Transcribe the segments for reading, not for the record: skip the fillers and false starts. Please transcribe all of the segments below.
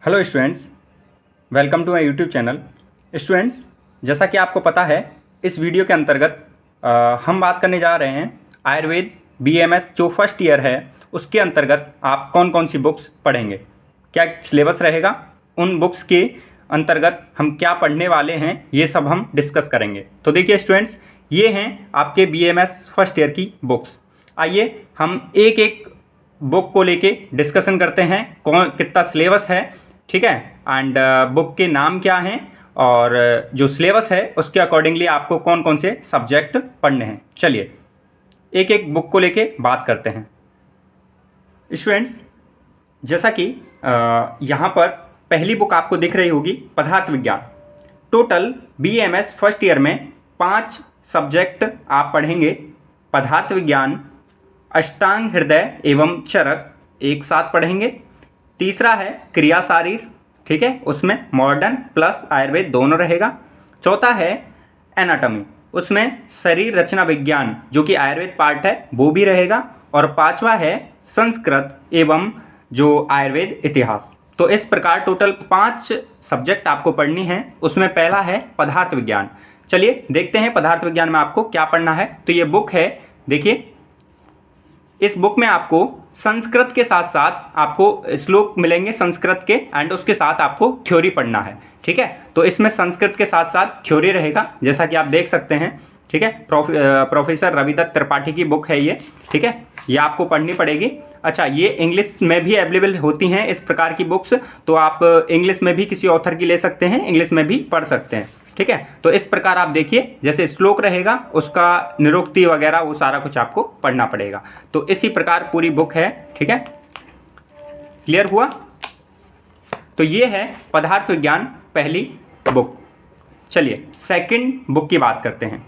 Hello students, welcome to my YouTube channel. Students, जैसा कि आपको पता है, इस वीडियो के अंतर्गत हम बात करने जा रहे हैं आयुर्वेद बीएमएस जो फर्स्ट ईयर है उसके अंतर्गत आप कौन कौन सी बुक्स पढ़ेंगे, क्या सिलेबस रहेगा, उन बुक्स के अंतर्गत हम क्या पढ़ने वाले हैं, ये सब हम डिस्कस करेंगे। तो देखिए स्टूडेंट्स, ये हैं आपके बीएमएस फर्स्ट ईयर की बुक्स। आइए हम एक एक बुक को लेके डिस्कशन करते हैं, कौन कितना सिलेबस है, ठीक है, एंड बुक के नाम क्या हैं और जो सिलेबस है उसके अकॉर्डिंगली आपको कौन कौन से सब्जेक्ट पढ़ने हैं। चलिए एक एक बुक को लेके बात करते हैं। स्टूडेंट्स, जैसा कि यहाँ पर पहली बुक आपको दिख रही होगी पदार्थ विज्ञान। टोटल बीएमएस फर्स्ट ईयर में 5 सब्जेक्ट आप पढ़ेंगे। पदार्थ विज्ञान, अष्टांग हृदय एवं चरक एक साथ पढ़ेंगे। तीसरा है क्रिया शारीर, ठीक है, उसमें मॉडर्न प्लस आयुर्वेद दोनों रहेगा। चौथा है एनाटॉमी, उसमें शरीर रचना विज्ञान जो कि आयुर्वेद पार्ट है वो भी रहेगा। और पांचवा है संस्कृत एवं जो आयुर्वेद इतिहास। तो इस प्रकार टोटल 5 सब्जेक्ट आपको पढ़नी है। उसमें पहला है पदार्थ विज्ञान। चलिए देखते हैं पदार्थ विज्ञान में आपको क्या पढ़ना है। तो ये बुक है, देखिए इस बुक में आपको संस्कृत के साथ साथ आपको श्लोक मिलेंगे संस्कृत के, एंड उसके साथ आपको थ्योरी पढ़ना है, ठीक है। तो इसमें संस्कृत के साथ साथ थ्योरी रहेगा, जैसा कि आप देख सकते हैं, ठीक है। प्रोफेसर रविदत्त त्रिपाठी की बुक है ये, ठीक है, ये आपको पढ़नी पड़ेगी। अच्छा, ये इंग्लिश में भी अवेलेबल होती हैं इस प्रकार की बुक्स, तो आप इंग्लिश में भी किसी ऑथर की ले सकते हैं, इंग्लिश में भी पढ़ सकते हैं, ठीक है। तो इस प्रकार आप देखिए, जैसे श्लोक रहेगा उसका निरुक्ति वगैरह वो सारा कुछ आपको पढ़ना पड़ेगा। तो इसी प्रकार पूरी बुक है, ठीक है। क्लियर हुआ? तो ये है पदार्थ विज्ञान पहली बुक। चलिए सेकंड बुक की बात करते हैं।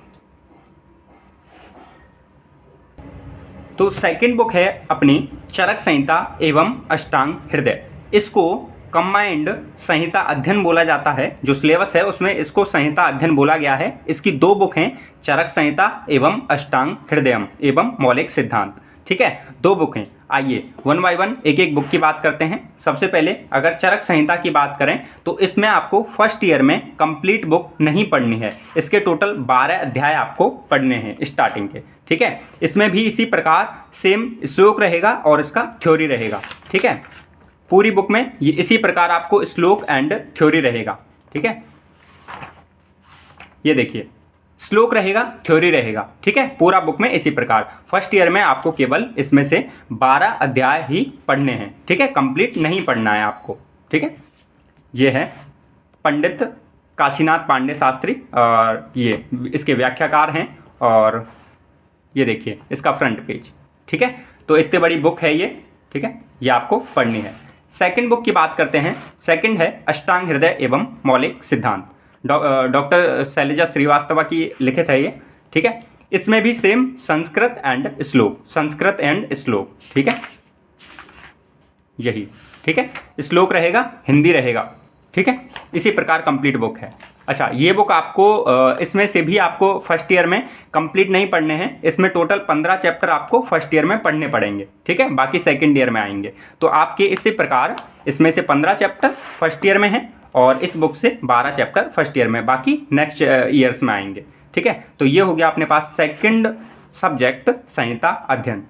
तो सेकंड बुक है अपनी चरक संहिता एवं अष्टांग हृदय। इसको कंबाइंड संहिता अध्ययन बोला जाता है। जो सिलेबस है उसमें इसको संहिता अध्ययन बोला गया है। इसकी 2 बुक हैं, चरक संहिता एवं अष्टांग हृदयम एवं मौलिक सिद्धांत, ठीक है, 2 बुक हैं। आइए 1 बाय 1 एक एक बुक की बात करते हैं। सबसे पहले अगर चरक संहिता की बात करें तो इसमें आपको फर्स्ट ईयर में कंप्लीट बुक नहीं पढ़नी है। इसके टोटल 12 अध्याय आपको पढ़ने हैं स्टार्टिंग के, ठीक है। इसमें भी इसी प्रकार सेम श्लोक रहेगा और इसका थ्योरी रहेगा, ठीक है। पूरी बुक में ये इसी प्रकार आपको श्लोक एंड थ्योरी रहेगा, ठीक है। ये देखिए श्लोक रहेगा, थ्योरी रहेगा, ठीक है। पूरा बुक में इसी प्रकार फर्स्ट ईयर में आपको केवल इसमें से 12 अध्याय ही पढ़ने हैं, ठीक है, कंप्लीट नहीं पढ़ना है आपको, ठीक है। ये है पंडित काशीनाथ पांडे शास्त्री और ये इसके व्याख्याकार हैं, और ये देखिए इसका फ्रंट पेज, ठीक है। तो इतनी बड़ी बुक है ये, ठीक है, ये आपको पढ़नी है। सेकंड बुक की बात करते हैं। सेकंड है अष्टांग हृदय एवं मौलिक सिद्धांत, डॉक्टर शैलजा श्रीवास्तव की लिखित है ये, ठीक है। इसमें भी सेम संस्कृत एंड श्लोक, संस्कृत एंड श्लोक, ठीक है, यही, ठीक है। श्लोक रहेगा, हिंदी रहेगा, ठीक है। इसी प्रकार कंप्लीट बुक है। अच्छा, ये बुक आपको इसमें से भी आपको फर्स्ट ईयर में कंप्लीट नहीं पढ़ने हैं। इसमें टोटल 15 चैप्टर आपको फर्स्ट ईयर में पढ़ने पड़ेंगे, ठीक है, बाकी सेकंड ईयर में आएंगे। तो आपके इसी प्रकार इसमें से 15 चैप्टर फर्स्ट ईयर में हैं और इस बुक से 12 चैप्टर फर्स्ट ईयर में, बाकी नेक्स्ट ईयर्स में आएंगे, ठीक है। तो ये हो गया अपने पास सेकंड सब्जेक्ट संहिता अध्ययन।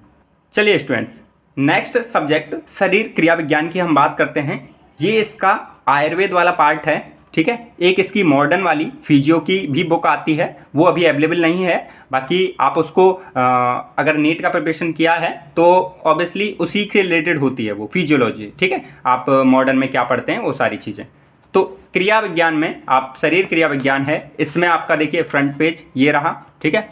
चलिए स्टूडेंट्स, नेक्स्ट सब्जेक्ट शरीर क्रिया विज्ञान की हम बात करते हैं। ये इसका आयुर्वेद वाला पार्ट है, ठीक है। एक इसकी मॉडर्न वाली फिजियो की भी बुक आती है, वो अभी अवेलेबल नहीं है। बाकी आप उसको अगर नीट का प्रिपरेशन किया है तो ऑब्वियसली उसी से रिलेटेड होती है वो फिजियोलॉजी, ठीक है। आप मॉडर्न में क्या पढ़ते हैं वो सारी चीज़ें। तो क्रिया विज्ञान में आप शरीर क्रिया विज्ञान है, इसमें आपका देखिए फ्रंट पेज ये रहा, ठीक है।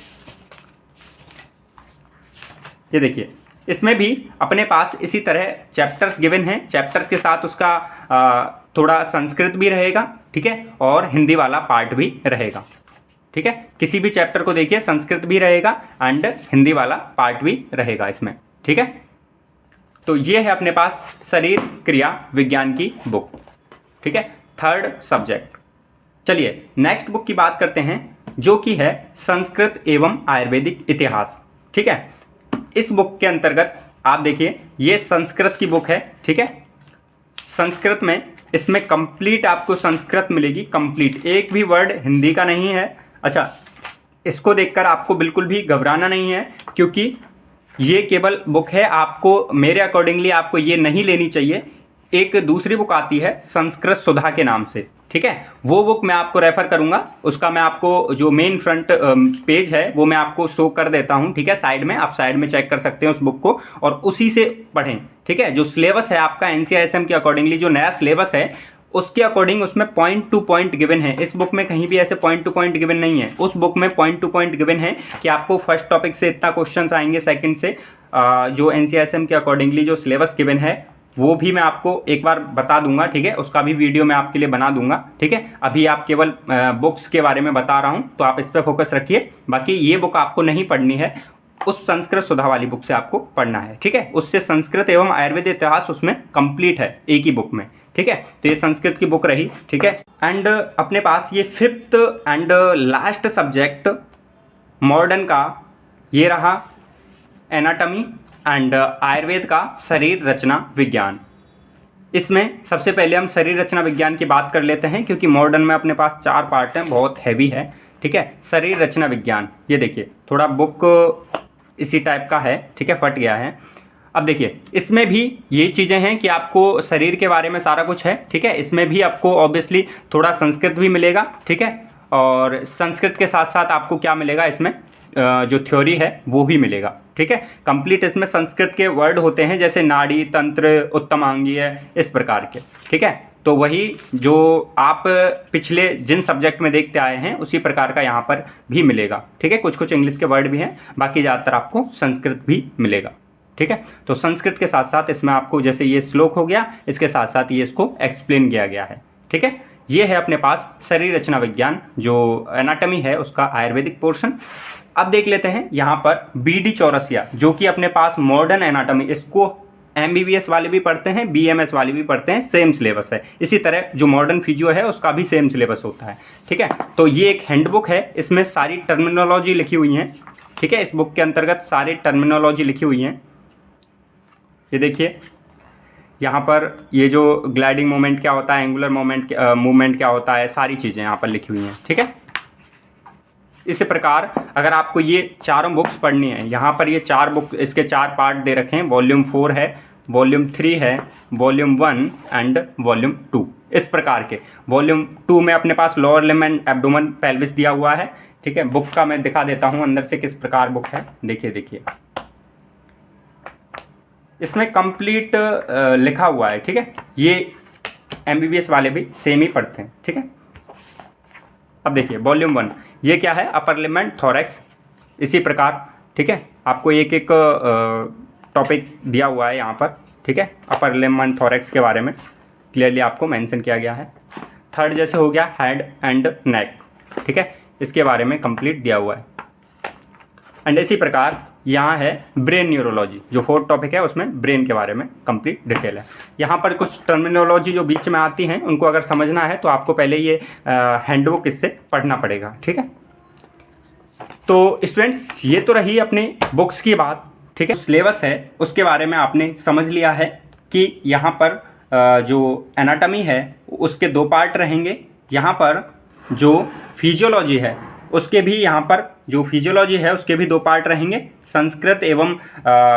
ये देखिए इसमें भी अपने पास इसी तरह चैप्टर्स गिवन हैं। चैप्टर्स के साथ उसका थोड़ा संस्कृत भी रहेगा, ठीक है, और हिंदी वाला पार्ट भी रहेगा, ठीक है। किसी भी चैप्टर को देखिए संस्कृत भी रहेगा एंड हिंदी वाला पार्ट भी रहेगा इसमें, ठीक है। तो ये है अपने पास शरीर क्रिया विज्ञान की बुक, ठीक है, थर्ड सब्जेक्ट। चलिए नेक्स्ट बुक की बात करते हैं, जो कि है संस्कृत एवं आयुर्वेदिक इतिहास, ठीक है। इस बुक के अंतर्गत आप देखिए ये संस्कृत की बुक है, ठीक है। संस्कृत में इसमें कंप्लीट आपको संस्कृत मिलेगी, कंप्लीट, एक भी वर्ड हिंदी का नहीं है। अच्छा, इसको देखकर आपको बिल्कुल भी घबराना नहीं है, क्योंकि ये केवल बुक है, आपको मेरे अकॉर्डिंगली आपको ये नहीं लेनी चाहिए। एक दूसरी बुक आती है संस्कृत सुधा के नाम से, ठीक है, वो बुक मैं आपको रेफर करूंगा। उसका मैं आपको जो मेन फ्रंट पेज है वो मैं आपको शो कर देता हूं, ठीक है, साइड में, आप साइड में चेक कर सकते हैं उस बुक को और उसी से पढ़ें, ठीक है। जो सिलेबस है आपका NCISM के अकॉर्डिंगली, जो नया सिलेबस है उसके अकॉर्डिंग उसमें पॉइंट टू पॉइंट गिवन है। इस बुक में कहीं भी ऐसे पॉइंट टू पॉइंट गिवन नहीं है, उस बुक में पॉइंट टू पॉइंट गिवन है कि आपको फर्स्ट टॉपिक से इतना क्वेश्चंस आएंगे, सेकंड से जो NCISM के अकॉर्डिंगली जो सिलेबस गिवन है वो भी मैं आपको एक बार बता दूंगा, ठीक है, उसका भी वीडियो मैं आपके लिए बना दूंगा, ठीक है। अभी आप केवल बुक्स के बारे में बता रहा हूं, तो आप इस पर फोकस रखिए। बाकी ये बुक आपको नहीं पढ़नी है, उस संस्कृत सुधा वाली बुक से आपको पढ़ना है, ठीक है। उससे संस्कृत एवं आयुर्वेद इतिहास उसमें कंप्लीट है एक ही बुक में, ठीक है। तो ये संस्कृत की बुक रही, ठीक है। एंड अपने पास ये 5th and last subject modern का ये रहा, एनाटॉमी एंड आयुर्वेद का शरीर रचना विज्ञान। इसमें सबसे पहले हम शरीर रचना विज्ञान की बात कर लेते हैं, क्योंकि मॉडर्न में अपने पास 4 पार्ट हैं, बहुत हैवी है, ठीक है। शरीर रचना विज्ञान, ये देखिए थोड़ा बुक इसी टाइप का है, ठीक है, फट गया है। अब देखिए इसमें भी ये चीज़ें हैं कि आपको शरीर के बारे में सारा कुछ है, ठीक है। इसमें भी आपको ऑब्वियसली थोड़ा संस्कृत भी मिलेगा, ठीक है, और संस्कृत के साथ साथ आपको क्या मिलेगा इसमें, जो थ्योरी है वो भी मिलेगा, ठीक है। कंप्लीट इसमें संस्कृत के वर्ड होते हैं, जैसे नाड़ी, तंत्र, उत्तमांगीय, इस प्रकार के, ठीक है। तो वही जो आप पिछले जिन सब्जेक्ट में देखते आए हैं उसी प्रकार का यहाँ पर भी मिलेगा, ठीक है। कुछ कुछ इंग्लिश के वर्ड भी हैं, बाकी ज़्यादातर आपको संस्कृत भी मिलेगा, ठीक है। तो संस्कृत के साथ साथ इसमें आपको जैसे ये श्लोक हो गया, इसके साथ साथ ये इसको एक्सप्लेन किया गया है, ठीक है। ये है अपने पास शरीर रचना विज्ञान, जो एनाटॉमी है उसका आयुर्वेदिक पोर्शन। अब देख लेते हैं यहाँ पर BD चौरसिया, जो कि अपने पास मॉडर्न एनाटॉमी, इसको MBBS वाले भी पढ़ते हैं, BMS वाले भी पढ़ते हैं, सेम सिलेबस है। इसी तरह जो मॉडर्न फिजियो है उसका भी सेम सिलेबस होता है, ठीक है। तो ये एक हैंडबुक है, इसमें सारी टर्मिनोलॉजी लिखी हुई है, ठीक है। इस बुक के अंतर्गत सारी टर्मिनोलॉजी लिखी हुई है। ये देखिए यहाँ पर ये जो ग्लाइडिंग मोमेंट क्या होता है, एंगुलर मूवमेंट क्या होता है, सारी चीज़ें यहाँ पर लिखी हुई हैं, ठीक है। इसी प्रकार अगर आपको ये चारों बुक्स पढ़नी है, यहाँ पर ये 4 बुक, इसके 4 पार्ट दे रखे हैं, वॉल्यूम 4 है, वॉल्यूम 3 है, वॉल्यूम 1 एंड वॉल्यूम 2, इस प्रकार के। वॉल्यूम 2 में अपने पास lower limb and abdomen pelvis दिया हुआ है, ठीक है। बुक का मैं दिखा देता हूँ अंदर से किस प्रकार बुक है, देखिए इसमें कंप्लीट लिखा हुआ है, ठीक है। ये MBBS वाले भी सेम ही पढ़ते हैं, ठीक है। अब देखिए वॉल्यूम 1, ये क्या है, अपर लिम्ब एंड थोरैक्स, इसी प्रकार, ठीक है। आपको एक एक टॉपिक दिया हुआ है यहाँ पर, ठीक है। अपर लिम्ब एंड थोरैक्स के बारे में क्लियरली आपको मेंशन किया गया है। थर्ड जैसे हो गया हेड एंड नेक, ठीक है, इसके बारे में कंप्लीट दिया हुआ है। एंड इसी प्रकार यहाँ है ब्रेन न्यूरोलॉजी, जो 4th टॉपिक है उसमें ब्रेन के बारे में कंप्लीट डिटेल है। यहाँ पर कुछ टर्मिनोलॉजी जो बीच में आती हैं उनको अगर समझना है तो आपको पहले ये हैंडबुक इससे पढ़ना पड़ेगा, ठीक है। तो स्टूडेंट्स ये तो रही अपने बुक्स की बात, ठीक है। सिलेबस है उसके बारे में आपने समझ लिया है कि यहाँ पर जो एनाटॉमी है उसके 2 पार्ट रहेंगे। यहाँ पर जो फिजियोलॉजी है उसके भी, यहाँ पर जो फिजियोलॉजी है उसके भी 2 पार्ट रहेंगे। संस्कृत एवं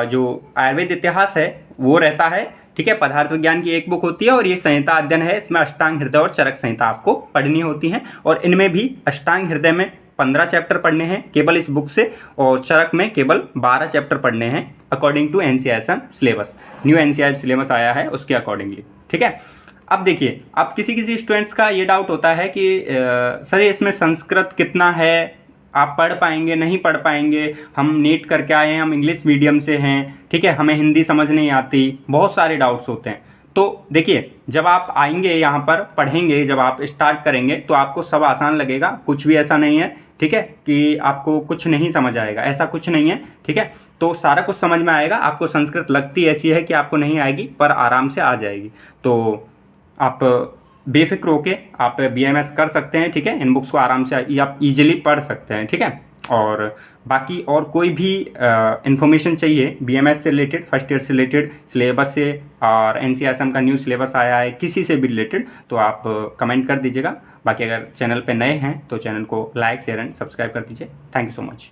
जो आयुर्वेद इतिहास है वो रहता है, ठीक है। पदार्थ विज्ञान की एक बुक होती है और ये संहिता अध्ययन है, इसमें अष्टांग हृदय और चरक संहिता आपको पढ़नी होती है। और इनमें भी अष्टांग हृदय में 15 चैप्टर पढ़ने हैं केवल इस बुक से, और चरक में केवल 12 चैप्टर पढ़ने हैं according to NCISM syllabus, new NCISM syllabus आया है उसके अकॉर्डिंगली, ठीक है। अब देखिए, अब किसी स्टूडेंट्स का ये डाउट होता है कि सर इसमें संस्कृत कितना है, आप पढ़ पाएंगे नहीं पढ़ पाएंगे, हम नीट करके आए हैं, हम इंग्लिश मीडियम से हैं, ठीक है, हमें हिंदी समझ नहीं आती, बहुत सारे डाउट्स होते हैं। तो देखिए जब आप आएंगे यहाँ पर पढ़ेंगे, जब आप स्टार्ट करेंगे तो आपको सब आसान लगेगा, कुछ भी ऐसा नहीं है, ठीक है, कि आपको कुछ नहीं समझ आएगा, ऐसा कुछ नहीं है, ठीक है। तो सारा कुछ समझ में आएगा। आपको संस्कृत लगती ऐसी है कि आपको नहीं आएगी, पर आराम से आ जाएगी। तो आप बेफिक्र होके आप BMS कर सकते हैं, ठीक है। इन बुक्स को आराम से आप इजीली पढ़ सकते हैं, ठीक है। और बाकी और कोई भी इन्फॉर्मेशन चाहिए बीएमएस से रिलेटेड, फर्स्ट ईयर से रिलेटेड, सिलेबस से, और एनसीईआरटी का न्यू सिलेबस आया है, किसी से भी रिलेटेड, तो आप कमेंट कर दीजिएगा। बाकी अगर चैनल पे नए हैं तो चैनल को लाइक शेयर एंड सब्सक्राइब कर दीजिए। Thank you so much.